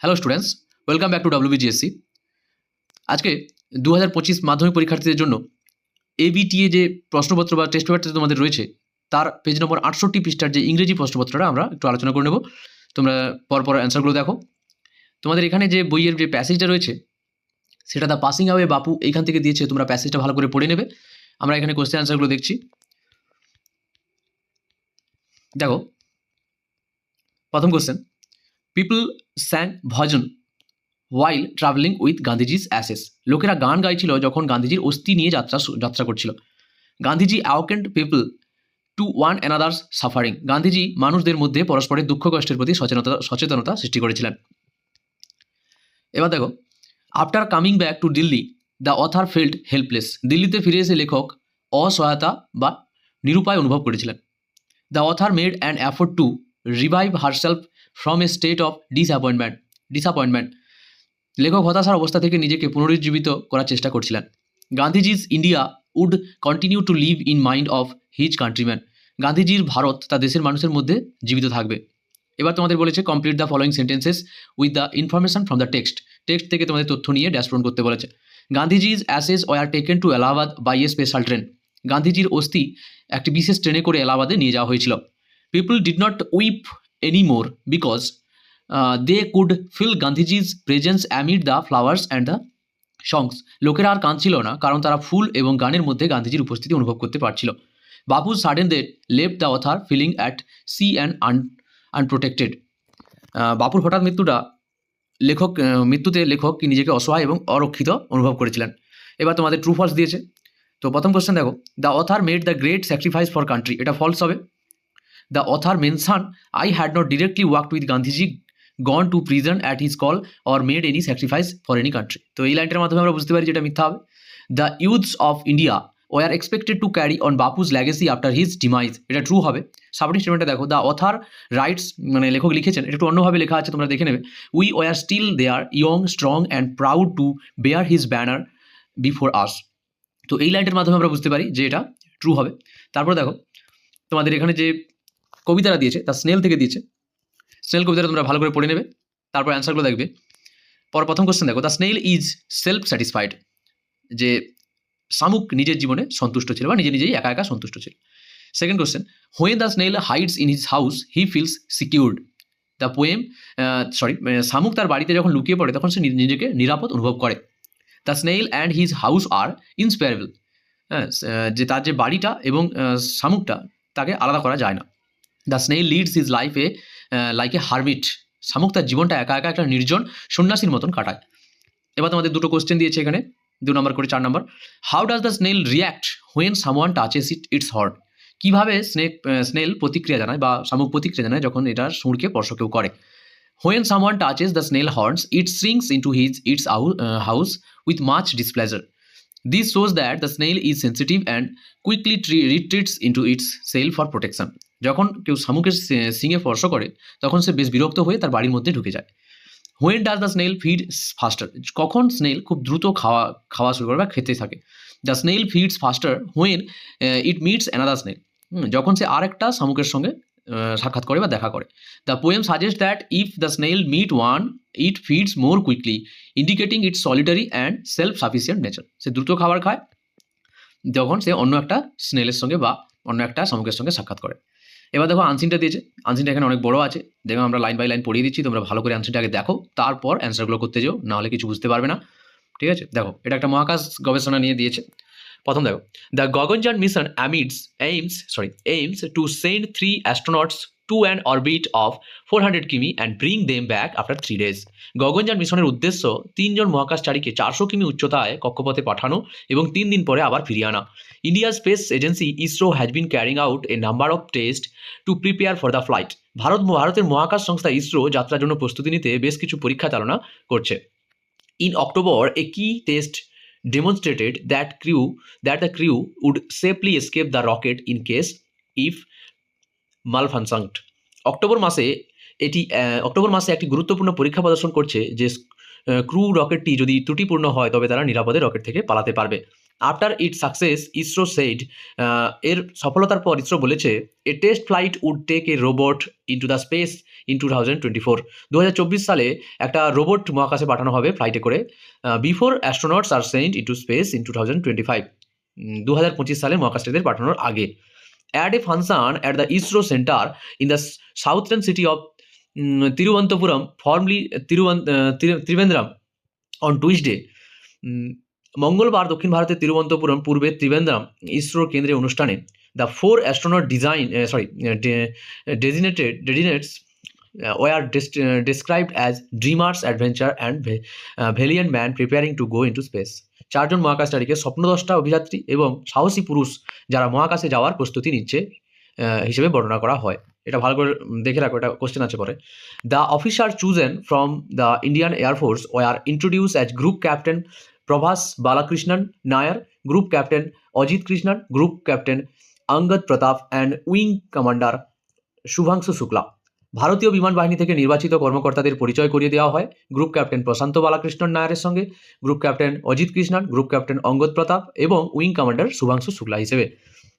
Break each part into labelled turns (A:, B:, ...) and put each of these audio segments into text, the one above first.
A: Hello students, welcome back to WBGSC। আজকে 2025 মাধ্যমিক পরীক্ষার্থীদের জন্য ABTA যে প্রশ্নপত্র বা টেস্ট পেপারটা তোমাদের রয়েছে তার পেজ নম্বর 68 পৃষ্ঠার যে ইংরেজি প্রশ্নপত্রটা আমরা একটু আলোচনা করে নেব। তোমরা পরপর অ্যান্সারগুলো দেখো। তোমাদের এখানে যে বইয়ের যে প্যাসেজটা রয়েছে সেটা দ্য পাসিং অ্যাওয়ে বাপু এইখান থেকে দিয়েছে, তোমরা প্যাসেজটা ভালো করে পড়ে নেবে। আমরা এখানে কোশ্চেন অ্যান্সারগুলো দেখছি। দেখো, প্রথম question, people sang bhajan while travelling with Gandhiji's ashes. লোকেরা গান গাইছিল যখন গান্ধীজির অস্থি নিয়ে যাত্রা করছিল। Gandhiji awakened people to one another's suffering. Gandhiji মানুষদের মধ্যে পরস্পরের দুঃখ কষ্টের প্রতি সচেতনতা সৃষ্টি করেছিলেন। এবার দেখো, after coming back to Delhi the author felt helpless. দিল্লিতে ফিরে এসে লেখক অসহায়তা বা নিরুপায় অনুভব করেছিলেন। The author made an effort to revive herself from a state of disappointment. লেখক হতাশার অবস্থা থেকে নিজেকে পুনরুজ্জীবিত করার চেষ্টা করছিলেন। Gandhiji's India would continue to live in mind of his countryman. গান্ধীজির ভারত তার দেশের মানুষের মধ্যে জীবিত থাকবে। এবার তোমাদের বলেছে complete the following sentences with the information from the text থেকে তোমাদের তথ্য নিয়ে ড্যাশপূরণ করতে বলেছে। Gandhiji's ashes were taken to Allahabad by a special train. গান্ধীজির অস্থি একটি বিশেষ ট্রেনে করে এলাহাবাদে নিয়ে যাওয়া হয়েছিল। People did not weep any more because they could feel Gandhiji's presence amid the flowers and the songs. লোকেরা আর কাঁদছিল না কারণ তারা ফুল এবং গানের মধ্যে গান্ধীজির উপস্থিতি অনুভব করতে পারছিল। Bapu's sudden death left the author feeling at sea and unprotected. বাপুর হঠাৎ মৃত্যুতে লেখক নিজেকে অসহায় এবং অরক্ষিত অনুভব করেছিলেন। এবার তোমাদের ট্রু ফলস দিয়েছে। তো প্রথম কোশ্চেন দেখো, the author made the great sacrifice for country. এটা ফলস হবে। The author mention I had not directly worked with Gandhiji gone to prison at his call or made any sacrifice for any country. তো এই লাইনটার মাধ্যমে আমরা বুঝতে পারি যেটা মিথ্যা হবে। The youths of India were expected to carry on Bapu's legacy after his demise. এটা ট্রু হবে। সাবর্ডিনেট স্টেটমেন্টটা দেখো, দ্য অথার রাইটস, মানে লেখক লিখেছেন, এটা একটু অন্যভাবে লেখা আছে, তোমরা দেখে নেবে। We were still there young strong and proud to bear his banner before us. তো এই লাইনটার মাধ্যমে আমরা বুঝতে পারি যে এটা ট্রু হবে। তারপর দেখো, তোমাদের এখানে যে কবিতাটা দিয়েছে তা স্নেল থেকে দিয়েছে। স্নেল কবিতাটা তোমরা ভালো করে পড়ে নেবে, তারপর অ্যান্সারগুলো দেখবে। প্রথম কোশ্চেন দেখো, the snail is self satisfied. যে শামুক নিজের জীবনে সন্তুষ্ট ছিল বা নিজেই একা একা সন্তুষ্ট ছিল। Second question, when the snail hides in his house he feels secured. The poem শামুক তার বাড়িতে যখন লুকিয়ে পড়ে তখন সে নিজেকে নিরাপদ অনুভব করে। The snail and his house are inseparable. যে তার যে বাড়িটা এবং শামুকটা তাকে আলাদা করা যায় না। The snail Leeds his life like a hermit. শামুক তার জীবনটা একা একা একটা নির্জন সন্ন্যাসীর মতন কাটায়। এবার তোমাদের দুটো কোশ্চেন দিয়েছে এখানে, 2 নম্বর করে 4 নম্বর। How does the snail react when someone touches its horn. কীভাবে স্নেল প্রতিক্রিয়া জানায় বা শামুক প্রতিক্রিয়া জানায় যখন এটার সুরকে স্পর্শ কেউ করে। When someone touches the snail horns it shrinks into its house with much displeasure. This shows that the snail is sensitive and quickly retreats into its shell for protection. যখন কেউ শামুকের সিঙে স্পর্শ করে তখন সে বেশ বিরক্ত হয়ে তার বাড়ির মধ্যে ঢুকে যায়। When does the snail feed ফাস্টার। কখন স্নেল খুব দ্রুত খাওয়া শুরু করে বা খেতে থাকে। The snail feeds ফাস্টার when it meets another snail. যখন সে আরেকটা শামুকের সঙ্গে সাক্ষাৎ করে বা দেখা করে। The poem suggest that if the snail meet one it feeds more quickly indicating its solitary and self sufficient nature. সে দ্রুত খাবার খায় যখন সে অন্য একটা স্নেলের সঙ্গে বা অন্য একটা শামুকের সঙ্গে সাক্ষাৎ করে। এবার দেখো আনসিনটা দিয়েছে। আনসিনটা এখানে অনেক বড় আছে, দেখো আমরা লাইন বাই লাইন পড়িয়ে দিচ্ছি, তোমরা ভালো করে আনসিনটা আগে দেখো, তারপর অ্যান্সারগুলো করতে যাও, নাহলে কিছু বুঝতে পারবে না। ঠিক আছে, দেখো এটা একটা মহাকাশ গবেষণা নিয়ে দিয়েছে। প্রথম দেখো, the Gaganyaan mission aims to send 3 astronauts to an orbit of 400 কিমি and bring them back after 3 days। গগনযান মিশনের উদ্দেশ্য 3 জন মহাকাশচারীকে 400 কিমি উচ্চতায় কক্ষপথে পাঠানো এবং 3 দিন পরে আবার ফিরিয়ে আনা। India space agency ISRO has been carrying out A number of test to prepare for the flight. ভারতের মহাকাশ সংস্থা ইসরো যাত্রার জন্য প্রস্তুতি নিতে বেশ কিছু পরীক্ষা চালনা করছে। In October A key test demonstrated that the crew would safely escape the rocket in case if malfunctioned। October মাসে একটি গুরুত্বপূর্ণ পরীক্ষা প্রদর্শন করছে যে ক্রু রকেটটি যদি ত্রুটিপূর্ণ হয় তবে তারা নিরাপদে রকেট থেকে পালাতে পারবে। After it success ISRO said, এর সফলতার পর ইসরো বলেছে, a test flight would take a robot into the space in 2024। 2024 সালে একটা রোবট মহাকাশে পাঠানো হবে ফ্লাইটে করে, before astronauts are sent into space in 2025। 2025 সালে মহাকাশচারীদের পাঠানোর আগে। At a function at the ISRO centre in the southern city of Thiruvananthapuram, formerly Trivandrum, on Tuesday. মঙ্গলবার দক্ষিণ ভারতের তিরুবনন্তপুরম, পূর্বে ত্রিবেন্দ্রম ইসরোর কেন্দ্রীয় অনুষ্ঠানে the 4 astronaut designates were described as dreamers, adventure and valiant man preparing to go into space। 4 জন মহাকাশচারীকে স্বপ্নদ্রষ্টা, অভিযাত্রী এবং সাহসী পুরুষ যারা মহাকাশে যাওয়ার প্রস্তুতি নিচ্ছে হিসেবে বর্ণনা করা হয়। এটা ভালো করে দেখে রাখো, এটা কোশ্চেন আছে পরে। The officer chosen from the Indian air force were introduce as group captain Prabhas Balakrishnan Nair, group captain Ajit Krishnan, group captain Angad Pratap and wing commander Shubhanshu Shukla. ভারতীয় বিমান বাহিনী থেকে নির্বাচিত কর্মকর্তাদের পরিচয় করিয়ে দেওয়া হয় গ্রুপ ক্যাপ্টেন প্রশান্ত বালাকৃষ্ণন নায়ারের সঙ্গে, group captain Ajit Krishnan, group captain Angad Pratap এবং উইং কমান্ডার শুভাংশু শুক্লা হিসেবে।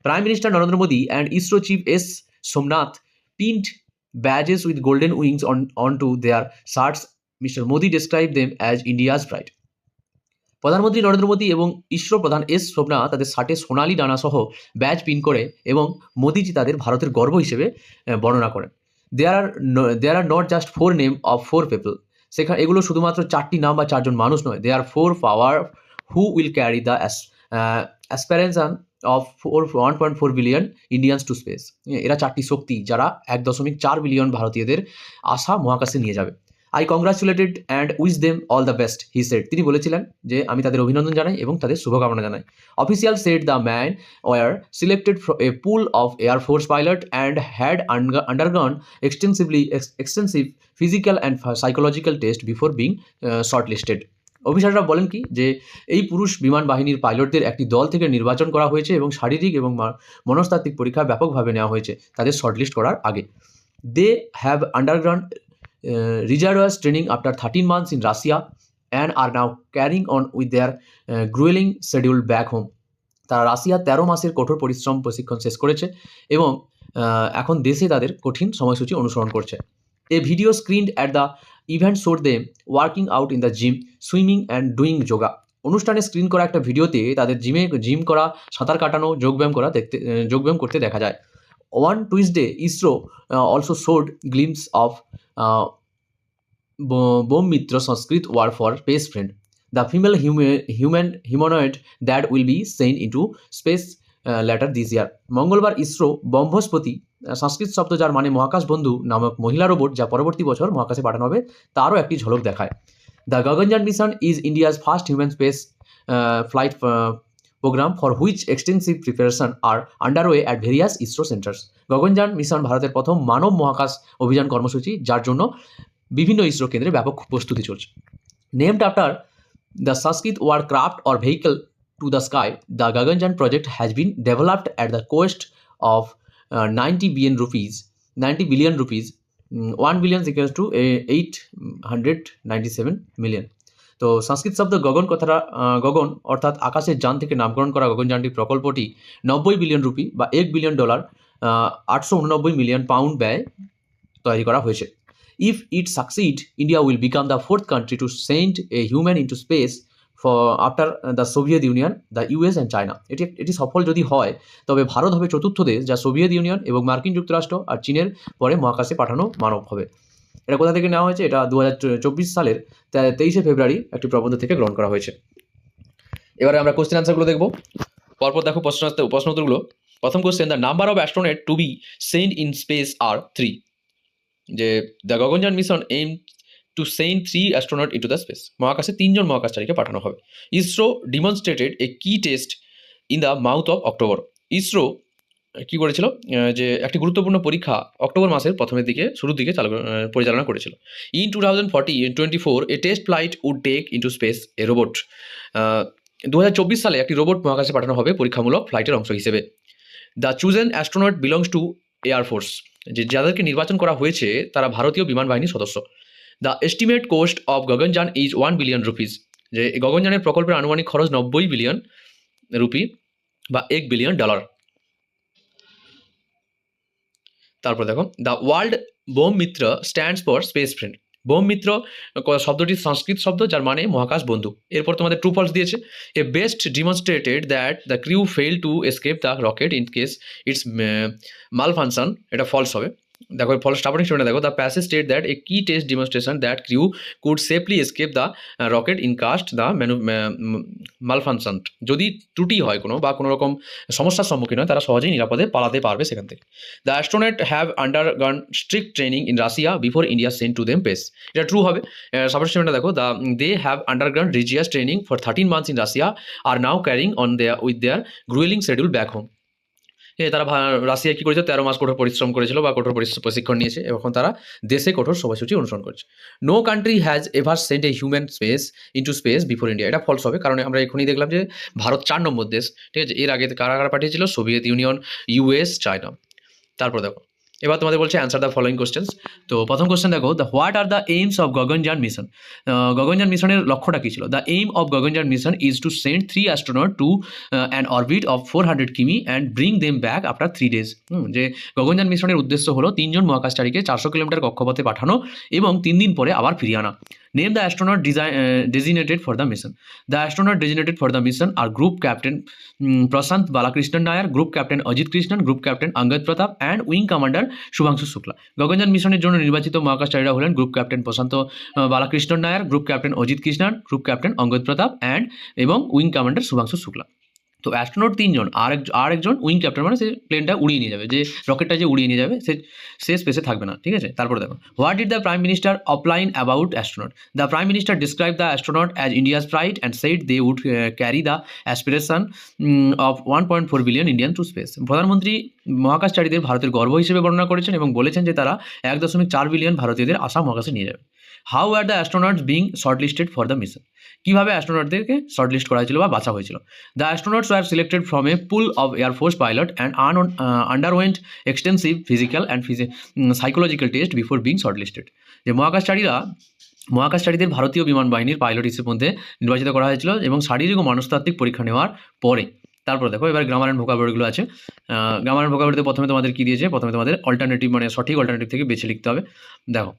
A: Prime minister Narendra Modi and ISRO chief S Somanath pinned badges with golden wings onto their shirts. Mr. Modi described them as India's pride. প্রধানমন্ত্রী নরেন্দ্র মোদী এবং ইসরো প্রধান এস সোমনাথ তাদের শার্টে সোনালি ডানা সহ ব্যাজ পিন করে এবং মোদিজি তাদের ভারতের গর্ব হিসেবে বর্ণনা করেন। There are not just 4 name of 4 people. সেখানে এগুলো শুধুমাত্র 4টি নাম বা 4 জন মানুষ নয়। They are 4 power who will carry the aspiration of 1.4 billion Indians to space. এরা 4টি শক্তি যারা 1.4 বিলিয়ন ভারতীয়দের আশা মহাকাশে নিয়ে যাবে। I congratulated and wish them all the best, he said. তিনি বলেছিলেন যে আমি তাদের অভিনন্দন জানাই এবং তাদের শুভকামনা জানাই। Official said the man were selected a pool of air force pilot and had undergone extensive physical and psychological test before being shortlisted. অফিসাররা বলেন কি যে এই পুরুষ বিমান বাহিনীর পাইলটদের একটি দল থেকে নির্বাচন করা হয়েছে এবং শারীরিক এবং মনস্তাত্ত্বিক পরীক্ষা ব্যাপকভাবে নেওয়া হয়েছে তাদের শর্টলিস্ট করার আগে। They have underground rigorous training after 13 months in Russia and are now carrying on with their grueling schedule back home. তারা রাশিয়া 13 মাসের কঠোর পরিশ্রম প্রশিক্ষণ শেষ করেছে এবং এখন দেশে তাদের কঠিন সময়সূচি অনুসরণ করছে। A video screened at the event showed them working out in the gym, swimming and doing yoga. অনুষ্ঠানে স্ক্রিন করা একটা ভিডিওতে তাদের জিম করা, সাঁতার কাটানো, যোগব্যায়াম করতে দেখা যায়। On Tuesday, ISRO also showed glimpse of Bomitra Sanskrit word for space friend, the female humanoid that will be sent into space later this year. মঙ্গলবার ইসরো ব্রহ্মস্পতি, সংস্কৃত শব্দ যার মানে মহাকাশ বন্ধু নামক মহিলা রোবট যা পরবর্তী বছর মহাকাশে পাঠানো হবে তারও একটি ঝলক দেখায়। The Gaganyaan mission is India's first human space flight program for which extensive preparation are underway at various ISRO centers. Gaganyaan mission ভারতের প্রথম মানব মহাকাশ অভিযান কর্মসূচি যার জন্য বিভিন্ন ইসরো কেন্দ্রে ব্যাপক প্রস্তুতি চলছে। Named after the Sanskrit word craft or vehicle to the sky, the Gaganyaan project has been developed at the cost of 90 billion rupees. 1 billion equals to 897 million. তো সংস্কৃত শব্দ গগন কথাটা গগন অর্থাৎ আকাশের যান থেকে নামকরণ করা গগনযানটি প্রকল্পটি 90 বিলিয়ন রুপি বা $1 বিলিয়ন 889 মিলিয়ন পাউন্ড ব্যয় তৈরি করা হয়েছে। If it succeed, India will become the 4th country to send a human into space after the Soviet union, the US and China. এটি সফল যদি হয় তবে ভারত হবে চতুর্থ দেশ যা সোভিয়েত ইউনিয়ন এবং মার্কিন যুক্তরাষ্ট্র আর চীনের পরে মহাকাশে পাঠানো মানব হবে। এটা কোথা থেকে নেওয়া হয়েছে? এটা 2024 সালের 23শে ফেব্রুয়ারি একটি প্রবন্ধ থেকে গ্রহণ করা হয়েছে। এবারে আমরা কোশ্চেন আনসারগুলো দেখব। পরপর দেখো প্রশ্ন উত্তরগুলো। প্রথম question, the number of astronaut to be send in space are 3। যে the Gaganyaan mission aim to send 3 astronaut into the space. মহাকাশে 3 জন মহাকাশচারীকে পাঠানো হবে। ইসরো ডিমনস্ট্রেটেড এ key test in the mouth of October. ISRO কি করেছিল যে একটি গুরুত্বপূর্ণ পরীক্ষা অক্টোবর মাসের শুরুর দিকে পরিচালনা করেছিল। In 2024 a test flight would take into space a robot. 2024 সালে একটি রোবট মহাকাশে পাঠানো হবে পরীক্ষামূলক ফ্লাইটের অংশ হিসেবে। The chosen astronaut belongs to air force. যে যাদেরকে নির্বাচন করা হয়েছে তারা ভারতীয় বিমান বাহিনীর সদস্য। The estimate cost of Gaganyaan is 1 billion rupees. যে গগনযানের প্রকল্পের আনুমানিক খরচ 90 বিলিয়ন রুপি বা $1 বিলিয়ন। তারপর দেখো, the world Vyommitra stands for space friend. Vyommitra শব্দটি সংস্কৃত শব্দ যার মানে মহাকাশ বন্ধু। এরপর তোমাদের ট্রু ফলস দিয়েছে। A best demonstrated that the crew fail to escape the rocket in case its malfunction, এটা ফলস হবে। দেখো ফলস স্টার্টিং স্টেটমেন্ট দেখো, the passage state that a key test demonstration that crew could safely escape the rocket in case the malfunction. যদি ত্রুটি হয় কোনো বা কোনো রকম সমস্যার সম্মুখীন হয় তারা সহজেই নিরাপদে পালাতে পারবে সেখান থেকে। The astronaut have undergone strict training in Russia before India sent to them space, এটা ট্রু হবে। সাপোর্ট স্টেটমেন্টটা দেখো, the they have undergone rigorous training for 13 months in Russia are now carrying on their with their gruelling schedule back home. তারা Russia কী করেছে, 13 মাস কঠোর পরিশ্রম করেছিল বা কঠোর প্রশিক্ষণ নিয়েছে, এখন তারা দেশে কঠোর সময়সূচি অনুসরণ করছে। No country has ever sent a human space into space before India, এটা ফলস হবে, কারণ আমরা এখনই দেখলাম যে ভারত 4 নম্বর দেশ, ঠিক আছে। এর আগে কারা কারা পাঠিয়েছিল, সোভিয়েত ইউনিয়ন, ইউএস, চায়না। তারপর দেখো এবার তোমাদের বলছে অ্যান্সার দ্য ফলোয়িং কোশ্চেন্স। তো প্রথম কোশ্চেন দেখো, the what are the aims of Gaganyaan mission. Gaganyaan মিশনের লক্ষ্যটা কী ছিল? The aim of Gaganyaan mission is to send 3 astronaut to an orbit of 400 কিমি and bring them back after 3 days। যে গগনযান মিশনের উদ্দেশ্য হলো 3 জন মহাকাশচারীকে 400 কিলোমিটার কক্ষপথে পাঠানো এবং 3 দিন পরে আবার ফিরিয়ে আনা। Name the astronaut designated for the mission. The astronaut designated for the mission are Group Captain Prashant Balakrishnan Nair, Group Captain Ajit Krishnan, Group Captain Angad Pratap and Wing Commander Shubhanshu Shukla. Gaganyaan মিশনের জন্য নির্বাচিত মহাকাশচারীরা হলেন group captain Prashanth Balakrishnan Nair, group captain Ajit Krishnan, group captain Angad Pratap এবং wing commander Shubhanshu Shukla. তো astronaut 3 জন, আর একজন wing captain, মানে সে প্লেনটা উড়িয়ে নিয়ে যাবে, যে রকেটটা যে উড়িয়ে নিয়ে যাবে সে স্পেসে থাকবে না, ঠিক আছে। তারপরে দেখো, what did the prime minister opine about astronaut. The prime minister describe the astronaut as India's pride and said they would carry the aspiration of 1.4 billion Indian to space. প্রধানমন্ত্রী মহাকাশচারীদের ভারতের গর্ব হিসেবে বর্ণনা করেছেন এবং বলেছেন যে তারা 1.4 বিলিয়ন ভারতীয়দের আশা মহাকাশে নিয়ে যাবে। How are the astronauts being shortlisted for the mission. কীভাবে অ্যাস্ট্রোনটদেরকে শর্টলিস্ট করা হয়েছিল বা বাছা হয়েছিল? The astronauts were selected from a pool of air force pilot and underwent extensive physical and psychological test before being shortlisted. যে মহাকাশচারীদের ভারতীয় বিমান বাহিনীর পাইলট হিসেবে মধ্যে নির্বাচিত করা হয়েছিল এবং শারীরিক ও মনস্তাত্ত্বিক পরীক্ষা নেওয়ার পরে। তারপর দেখো এবার গ্রামার অ্যান্ড ভোকাবুলারিগুলো আছে। গ্রামার অ্যান্ড ভোকাবুলারিতে প্রথমে তোমাদের কী দিয়েছে, প্রথমে তোমাদের অল্টারনেটিভ মানে সঠিক অল্টারনেটিভ থেকে বেছে লিখতে হবে। দেখো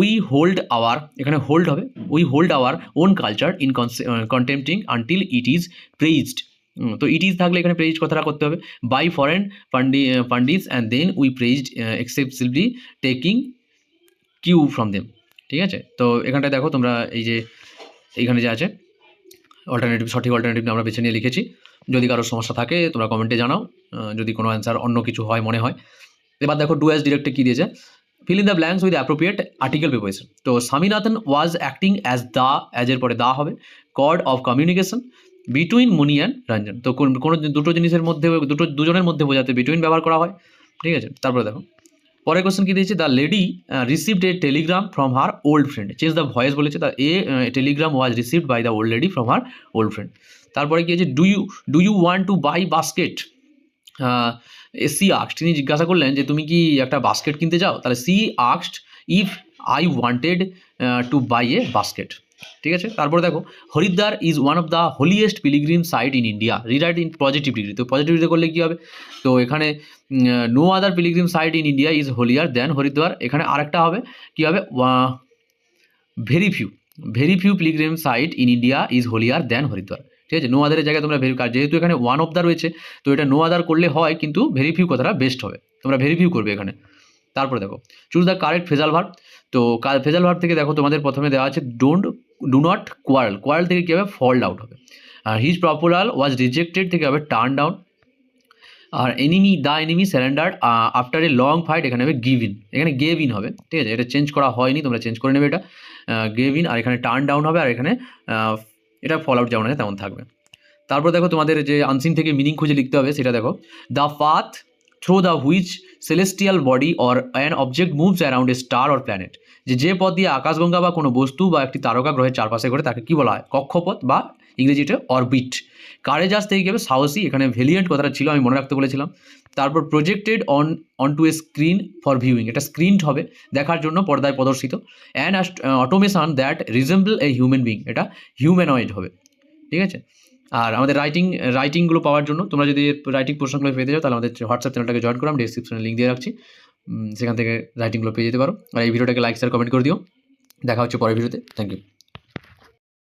A: উই হোল্ড আওয়ার, এখানে হোল্ড হবে, we hold our own culture in contempting until it is praised. তো ইট ইজ থাকলে এখানে প্রেইজড কথাটা করতে হবে। By foreign pundits and then we praised excessively taking cue from them, ঠিক আছে। তো এখানটায় দেখো তোমরা এই যে এইখানে যে আছে অল্টারনেটিভ, সঠিক অল্টারনেটিভ আমরা বেছে নিয়ে লিখেছি। যদি কারোর সমস্যা থাকে তোমরা কমেন্টে জানাও, যদি কোনো অ্যান্সার অন্য কিছু হয় মনে হয়। এবার দেখো ডু অ্যাজ ডিরেক্টে কী দিয়েছে, fill in the blanks with appropriate article preposition. তো স্বামীনাথন was acting as এর পরে দা হবে, cord of communication between মুনি অ্যান্ড রঞ্জন। তো কোনো দুটো জিনিসের মধ্যে দুজনের মধ্যে বোঝাতে বিটুইন ব্যবহার করা হয়, ঠিক আছে। তারপরে দেখো পরের কোশ্চেন কী দিয়েছে, the lady received a telegram from her old friend. Change the voice বলেছে, the telegram was received by the old lady from her old friend. তারপরে কি আছে, do you want to buy basket. She আক্সড, তিনি জিজ্ঞাসা করলেন যে তুমি কি একটা বাস্কেট কিনতে চাও। তাহলে সি আক্সড if I wanted to buy a basket, ঠিক আছে। তারপরে দেখো Haridwar is one of the holiest pilgrim site in India. Rewrite in positive degree. তো পজিটিভ ডিগ্রি করলে কী হবে, তো এখানে no other pilgrim site in India is holier than Haridwar. এখানে আরেকটা হবে কী হবে, very few pilgrim site in India is holier than Haridwar, ঠিক আছে। নো আদারের জায়গায় তোমরা যেহেতু এখানে ওয়ান অফ দ্য রয়েছে তো এটা নো আদার করলে হয়, কিন্তু ভেরি ফিউ কথাটা বেস্ট হবে, তোমরা ভেরি ফিউ করবে এখানে। তারপরে দেখো choose the correct phrasal verb. তো ফেজাল ভার্ব থেকে দেখো তোমাদের প্রথমে দেওয়া আছে ডু নট কোয়ারেল থেকে কী হবে, ফল আউট হবে। আর হিজ প্রপোজাল ওয়াজ রিজেক্টেড থেকে হবে টার্ন ডাউন। আর the enemy surrendered after a long fight, এখানে হবে গিভ ইন, এখানে গেভ ইন হবে, ঠিক আছে। এটা চেঞ্জ করা হয়নি, তোমরা চেঞ্জ করে নেবে, এটা গেভ ইন, আর এখানে টার্ন ডাউন হবে, আর এখানে এটা ফল আউট যেমন আছে তেমন থাকবে। তারপর দেখো তোমাদের যে আনসিন থেকে মিনিং খুঁজে লিখতে হবে সেটা দেখো, the path through the which celestial body or an object moves around A star or planet. যে পথ দিয়ে আকাশগঙ্গা বা কোনো বস্তু বা একটি তারকা গ্রহের চারপাশে করে তাকে কী বলা হয়, কক্ষপথ বা ইংরেজিতে অরবিট। কারেজাস থেকে কী হবে, সাহসী, এখানে ভেলিয়েন্ট কথাটা ছিল, আমি মনে রাখতে বলেছিলাম। তারপর projected on to a screen for viewing, এটা স্ক্রিনড হবে, দেখার জন্য পর্দায় প্রদর্শিত। An automation that resemble a human being, এটা হিউম্যানয়েড হবে, ঠিক আছে। আর আমাদের রাইটিংগুলো পাওয়ার জন্য তোমরা যদি রাইটিং প্রশ্নগুলো পেতে চাও তাহলে আমাদের হোয়াটসঅ্যাপ চ্যানেলটাকে জয়েন করো, আমি ডিসক্রিপশনে লিঙ্ক দিয়ে রাখছি। সেখান থেকে রাইটিংগুলো পেয়ে যেতে পারো। আর এই ভিডিওটাকে লাইক শেয়ার কমেন্ট করে দিও। দেখা হচ্ছে পরের ভিডিওতে। Thank you.